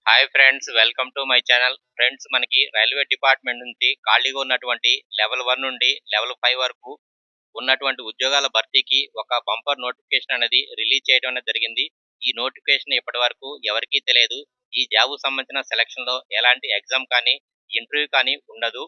Hi friends, welcome to my channel. Friends, మనకి railway department నుంచి ఖాళీగా ఉన్నటువంటి లెవెల్ 1 నుండి లెవెల్ 5 వరకు ఉన్నటువంటి ఉద్యోగాల భర్తీకి ఒక బంపర్ నోటిఫికేషన్ అనేది రిలీజ్ చేయడం అనేది జరిగింది. ఈ నోటిఫికేషన్ ఇప్పటి వరకు ఎవరికీ తెలియదు. ఈ జాబ్ సంబంధించిన సెలక్షన్ లో ఎలాంటి ఎగ్జామ్ కానీ ఇంటర్వ్యూ కానీ ఉండదు.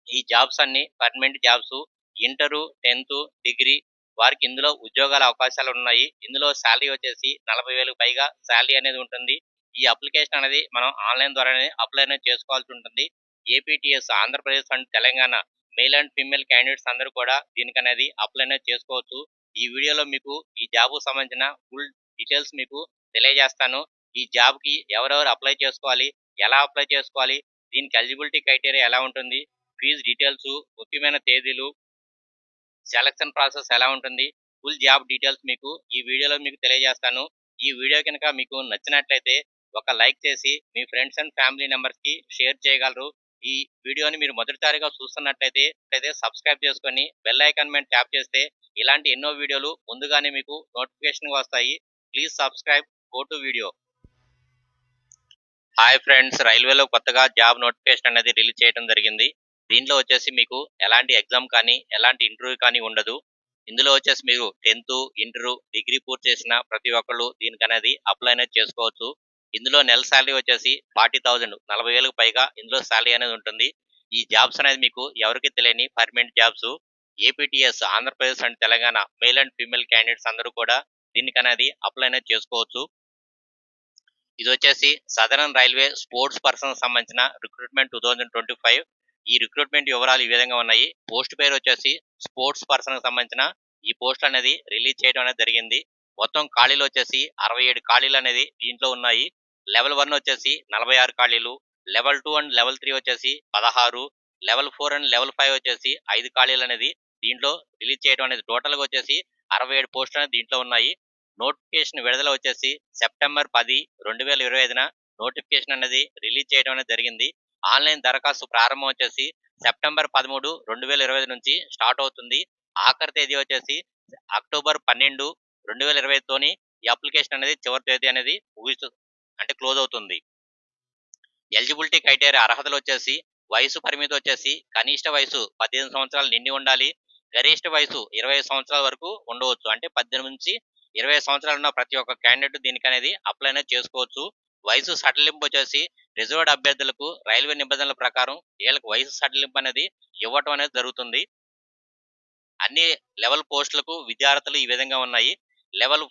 ఈ జాబ్స్ అన్ని permanent jobs. Inter 10th degree వారికి ఇందులో ఉద్యోగాల అవకాశాలు ఉన్నాయి. ఇందులో శాలరీ వచ్చేసి 40,000 పైగా శాలరీ అనేది ఉంటుంది. ఈ అప్లికేషన్ అనేది మనం ఆన్లైన్ ద్వారానే అప్లై అనేది చేసుకోవాల్సి ఉంటుంది. APTS Andhra Pradesh and Telangana male and female candidates అందరూ కూడా దీనికి అనేది అప్లై అనేది చేసుకోవచ్చు. ఈ వీడియోలో మీకు ఈ జాబ్ సంబంధించిన ఫుల్ డీటెయిల్స్ మీకు తెలియజేస్తాను. ఈ జాబ్ కి ఎవరెవరు అప్లై చేసుకోవాలి, ఎలా అప్లై చేసుకోవాలి, దీనికి ఎలిజిబిలిటీ క్రైటీరియా ఎలా ఉంటుంది, ఫీజు డీటెయిల్స్, ముఖ్యమైన తేదీలు, సెలక్షన్ ప్రాసెస్ ఎలా ఉంటుంది, ఫుల్ జాబ్ డీటెయిల్స్ మీకు ఈ వీడియోలో మీకు తెలియజేస్తాను. ఈ వీడియో కనుక మీకు నచ్చినట్లయితే ఒక లైక్ చేసి మీ ఫ్రెండ్స్ అండ్ ఫ్యామిలీ మెంబర్స్ కి షేర్ చేయగలరు. ఈ వీడియోని మీరు మొదటిసారిగా చూస్తున్నట్లయితే సబ్స్క్రైబ్ చేసుకొని బెల్ ఐకాన్ మీద ట్యాప్ చేస్తే ఇలాంటి ఎన్నో వీడియోలు ముందుగానే మీకు నోటిఫికేషన్ వస్తాయి. Please subscribe. Go to video. Hi friends, రైల్వేలో కొత్తగా జాబ్ నోటిఫికేషన్ అనేది రిలీజ్ చేయడం జరిగింది. దీంట్లో వచ్చేసి మీకు ఎలాంటి ఎగ్జామ్ కానీ ఎలాంటి ఇంటర్వ్యూ కానీ ఉండదు. ఇందులో వచ్చేసి మీరు 10th ఇంటర్ డిగ్రీ పూర్తి చేసిన ప్రతి ఒక్కళ్ళు దీనికి అనేది అప్లై అనేది చేసుకోవచ్చు. ఇందులో నెల శాలరీ వచ్చేసి 40,000 40,000 పైగా ఇందులో శాలరీ అనేది ఉంటుంది. ఈ జాబ్స్ అనేది మీకు ఎవరికి తెలియని permanent jobs. APTS Andhra Pradesh and Telangana male and female candidates అందరూ కూడా దీనికి అనేది అప్లై అనేది చేసుకోవచ్చు. ఇది వచ్చేసి సదరన్ రైల్వే స్పోర్ట్స్ పర్సన్ సంబంధించిన రిక్రూట్మెంట్ 2025. ఈ రిక్రూట్మెంట్ వివరాలు ఈ విధంగా ఉన్నాయి. పోస్ట్ పేరు వచ్చేసి స్పోర్ట్స్ పర్సన్ సంబంధించిన ఈ పోస్ట్ అనేది రిలీజ్ చేయడం అనేది జరిగింది. మొత్తం ఖాళీలు వచ్చేసి 67 ఖాళీలు అనేది దీంట్లో ఉన్నాయి. లెవెల్ 1 వచ్చేసి 46 ఖాళీలు, లెవెల్ 2 అండ్ లెవెల్ 3 వచ్చేసి 16, లెవెల్ 4 అండ్ లెవెల్ 5 వచ్చేసి 5 ఖాళీలు అనేది దీంట్లో రిలీజ్ చేయడం అనేది టోటల్ గా వచ్చేసి 67 పోస్టులు అనేది దీంట్లో ఉన్నాయి. నోటిఫికేషన్ విడుదల వచ్చేసి సెప్టెంబర్ 10, 2025న నోటిఫికేషన్ అనేది రిలీజ్ చేయడం అనేది జరిగింది. ఆన్లైన్ దరఖాస్తు ప్రారంభం వచ్చేసి సెప్టెంబర్ 13, 2025 నుంచి స్టార్ట్ అవుతుంది. ఆఖరి తేదీ వచ్చేసి అక్టోబర్ 12, 2025తోని ఈ అప్లికేషన్ అనేది చివరి తేదీ అనేది క్లోజ్ అవుతుంది. ఎలిజిబిలిటీ క్రైటీరియా అర్హతలు వచ్చేసి వయసు పరిమితి వచ్చేసి కనిష్ట వయసు 18 సంవత్సరాలు నిండి ఉండాలి. గరిష్ట వయసు 20 సంవత్సరాల వరకు ఉండవచ్చు. అంటే 18 నుంచి 20 సంవత్సరాలు ఉన్న ప్రతి ఒక్క క్యాండిడేట్ దీనికి అనేది అప్లై అనేది చేసుకోవచ్చు. వయసు సడలింపు వచ్చేసి రిజర్వ్డ్ అభ్యర్థులకు రైల్వే నిబంధనల ప్రకారం వీళ్ళకి వయసు సడలింపు అనేది ఇవ్వటం అనేది జరుగుతుంది. అన్ని లెవెల్ పోస్టులకు విద్యార్థులు ఈ విధంగా ఉన్నాయి. లెవెల్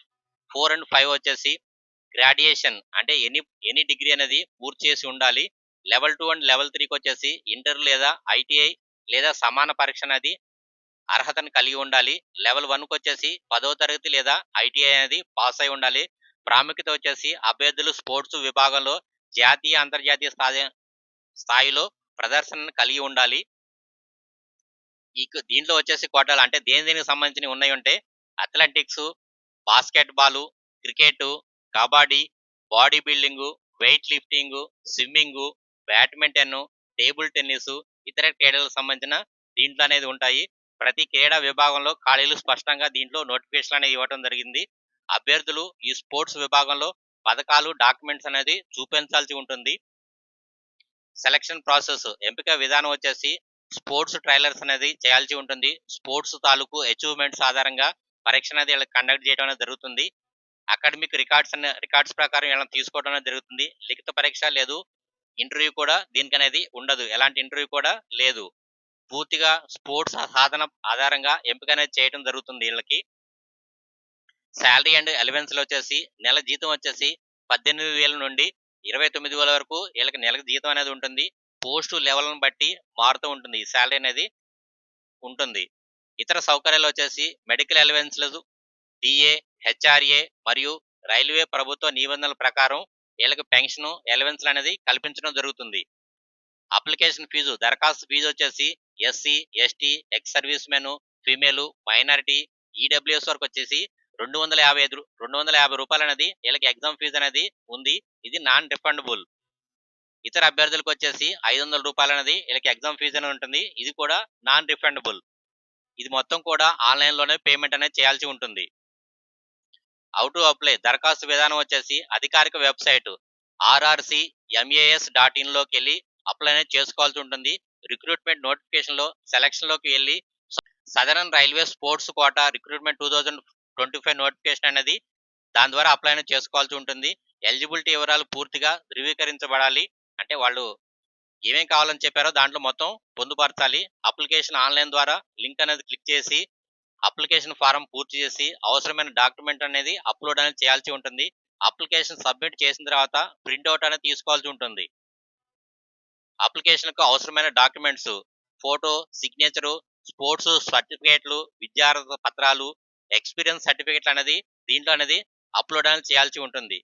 4 అండ్ 5 వచ్చేసి గ్రాడ్యుయేషన్ అంటే ఎనీ డిగ్రీ అనేది పూర్తి చేసి ఉండాలి. లెవెల్ 2 అండ్ లెవెల్ 3కి వచ్చేసి ఇంటర్ లేదా ఐటీఐ లేదా సమాన పరీక్ష అనేది అర్హతను కలిగి ఉండాలి. లెవెల్ 1కి వచ్చేసి 10వ తరగతి లేదా ఐటీఐ అనేది పాస్ అయి ఉండాలి. ప్రాముఖ్యత వచ్చేసి అభ్యర్థులు స్పోర్ట్స్ విభాగంలో జాతీయ అంతర్జాతీయ స్థాయిలో ప్రదర్శనను కలిగి ఉండాలి. దీంట్లో వచ్చేసి కోటాలు అంటే దేనికి సంబంధించి ఉన్నాయి అంటే athletics, basket ball, cricket, kabaddi, body building, weight lifting, swimming, badminton, table tennis, ఇతర క్రీడలకు సంబంధించిన దీంట్లో అనేది ఉంటాయి. ప్రతి క్రీడా విభాగంలో ఖాళీలు స్పష్టంగా దీంట్లో నోటిఫికేషన్ అనేది ఇవ్వడం జరిగింది. అభ్యర్థులు ఈ స్పోర్ట్స్ విభాగంలో పథకాలు, డాక్యుమెంట్స్ అనేది చూపించాల్సి ఉంటుంది. సెలక్షన్ ప్రాసెస్ ఎంపిక విధానం వచ్చేసి స్పోర్ట్స్ ట్రైలర్స్ అనేది చేయాల్సి ఉంటుంది. స్పోర్ట్స్ తాలూకు అచీవ్మెంట్స్ ఆధారంగా పరీక్ష అనేది కండక్ట్ చేయడం అనేది జరుగుతుంది. అకాడమిక్ రికార్డ్స్ ప్రకారం ఇలా తీసుకోవడం అనేది జరుగుతుంది. లిఖిత పరీక్ష లేదు, ఇంటర్వ్యూ కూడా దీనికి అనేది ఉండదు. ఎలాంటి ఇంటర్వ్యూ కూడా లేదు. పూర్తిగా స్పోర్ట్స్ సాధన ఆధారంగా ఎంపిక అనేది చేయడం జరుగుతుంది. వీళ్ళకి శాలరీ అండ్ అలవెన్స్లు వచ్చేసి నెల జీతం వచ్చేసి 18,000 నుండి 29,000 వరకు వీళ్ళకి నెలకు జీతం అనేది ఉంటుంది. పోస్టు లెవెల్ను బట్టి మారుతూ ఉంటుంది. ఈ శాలరీ అనేది ఉంటుంది. ఇతర సౌకర్యాలు వచ్చేసి మెడికల్ అలవెన్స్లు, డిఏ, హెచ్ఆర్ఏ మరియు రైల్వే ప్రభుత్వ నిబంధనల ప్రకారం వీళ్ళకి పెన్షన్ అలవెన్స్లు అనేది కల్పించడం జరుగుతుంది. అప్లికేషన్ ఫీజు దరఖాస్తు ఫీజు వచ్చేసి SC, ST, ex service men, female, minority, EWS వరకు వచ్చేసి 250 రూపాయలు అనేది వీళ్ళకి ఎగ్జామ్ ఫీజు అనేది ఉంది. ఇది నాన్ రిఫండబుల్. ఇతర అభ్యర్థులకు వచ్చేసి 500 రూపాయలు అనేది వీళ్ళకి ఎగ్జామ్ ఫీజు అనేది ఉంటుంది. ఇది కూడా నాన్ రిఫండబుల్. ఇది మొత్తం కూడా ఆన్లైన్ లోనే పేమెంట్ అనేది చేయాల్సి ఉంటుంది. హౌ టు అప్లై దరఖాస్తు విధానం వచ్చేసి అధికారిక వెబ్సైట్ rrcmas.in లోకి వెళ్ళి అప్లై అనేది చేసుకోవాల్సి ఉంటుంది. రిక్రూట్మెంట్ నోటిఫికేషన్ లో సెలక్షన్ లోకి వెళ్ళి southern railway sports quota recruitment 2025 notification అనేది దాని ద్వారా అప్లై అనేది చేసుకోవాల్సి ఉంటుంది. ఎలిజిబిలిటీ వివరాలు పూర్తిగా ధృవీకరించబడాలి. అంటే వాళ్ళు ఏమేం కావాలని చెప్పారో దాంట్లో మొత్తం పొందుపరచాలి. అప్లికేషన్ ఆన్లైన్ ద్వారా లింక్ అనేది క్లిక్ చేసి అప్లికేషన్ ఫారం పూర్తి చేసి అవసరమైన డాక్యుమెంట్ అనేది అప్లోడ్ అనేది చేయాల్సి ఉంటుంది. అప్లికేషన్ సబ్మిట్ చేసిన తర్వాత ప్రింట్అవుట్ అనేది తీసుకోవాల్సి ఉంటుంది. అప్లికేషన్ కు అవసరమైన డాక్యుమెంట్స్ ఫోటో, సిగ్నేచరు, స్పోర్ట్స్ సర్టిఫికేట్లు, విద్యార్హత పత్రాలు, ఎక్స్పీరియన్స్ సర్టిఫికేట్లు అనేది దీంట్లో అనేది అప్లోడ్ అనేది చేయాల్సి ఉంటుంది.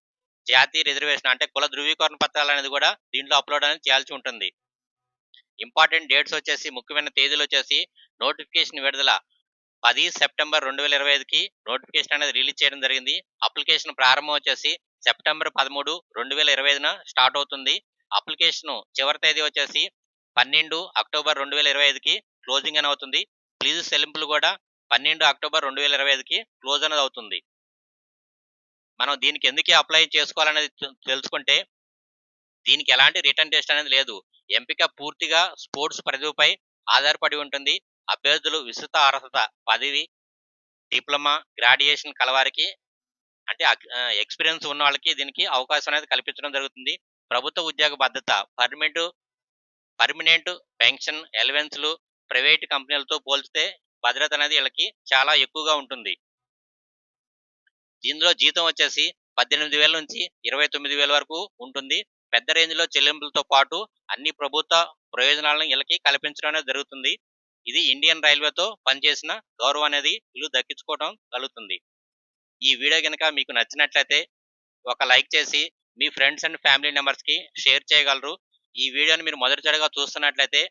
జాతీయ రిజర్వేషన్ అంటే కుల ధృవీకరణ పత్రాలు అనేది కూడా దీంట్లో అప్లోడ్ అనేది చేయాల్సి ఉంటుంది. ఇంపార్టెంట్ డేట్స్ వచ్చేసి ముఖ్యమైన తేదీలు వచ్చేసి నోటిఫికేషన్ విడుదల 10 సెప్టెంబర్ 2025కి నోటిఫికేషన్ అనేది రిలీజ్ చేయడం జరిగింది. అప్లికేషన్ ప్రారంభం వచ్చేసి సెప్టెంబర్ 13, 2025న స్టార్ట్ అవుతుంది. అప్లికేషన్ చివరి తేదీ వచ్చేసి 12 అక్టోబర్ 2025కి క్లోజింగ్ అని అవుతుంది. ఫీజు చెల్లింపులు కూడా 12 అక్టోబర్ 2025కి క్లోజ్ అనేది అవుతుంది. మనం దీనికి ఎందుకు అప్లై చేసుకోవాలనేది తెలుసుకుంటే దీనికి ఎలాంటి రిటర్న్ టెస్ట్ అనేది లేదు. ఎంపిక పూర్తిగా స్పోర్ట్స్ ప్రతిభపై ఆధారపడి ఉంటుంది. అభ్యర్థులు విస్తృత అర్హత, పదవి, డిప్లొమా, గ్రాడ్యుయేషన్ కలవారికి అంటే ఎక్స్పీరియన్స్ ఉన్న వాళ్ళకి దీనికి అవకాశం అనేది కల్పించడం జరుగుతుంది. ప్రభుత్వ ఉద్యోగ భద్రత, పర్మనెంట్ పెన్షన్, అలవెన్స్లు ప్రైవేట్ కంపెనీలతో పోల్చితే భద్రత అనేది వీళ్ళకి చాలా ఎక్కువగా ఉంటుంది. దీనిలో జీతం వచ్చేసి 18,000 నుంచి 29,000 వరకు ఉంటుంది. పెద్ద రేంజ్లో చెల్లింపులతో పాటు అన్ని ప్రభుత్వ ప్రయోజనాలను వీళ్ళకి కల్పించడం అనేది జరుగుతుంది. ఇది ఇండియన్ రైల్వేతో పనిచేసిన గౌరవం అనేది వీళ్ళు దక్కించుకోవడం కలుగుతుంది. ఈ వీడియో కనుక మీకు నచ్చినట్లయితే ఒక లైక్ చేసి మీ ఫ్రెండ్స్ అండ్ ఫ్యామిలీ మెంబర్స్కి షేర్ చేయగలరు. ఈ వీడియోని మీరు మొదటిసారిగా చూస్తున్నట్లయితే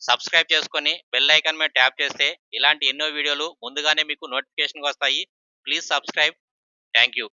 సబ్స్క్రైబ్ చేసుకొని బెల్ ఐకాన్ మీద ట్యాప్ చేస్తే ఇలాంటి ఎన్నో వీడియోలు ముందుగానే మీకు నోటిఫికేషన్కి వస్తాయి. Please subscribe. Thank you.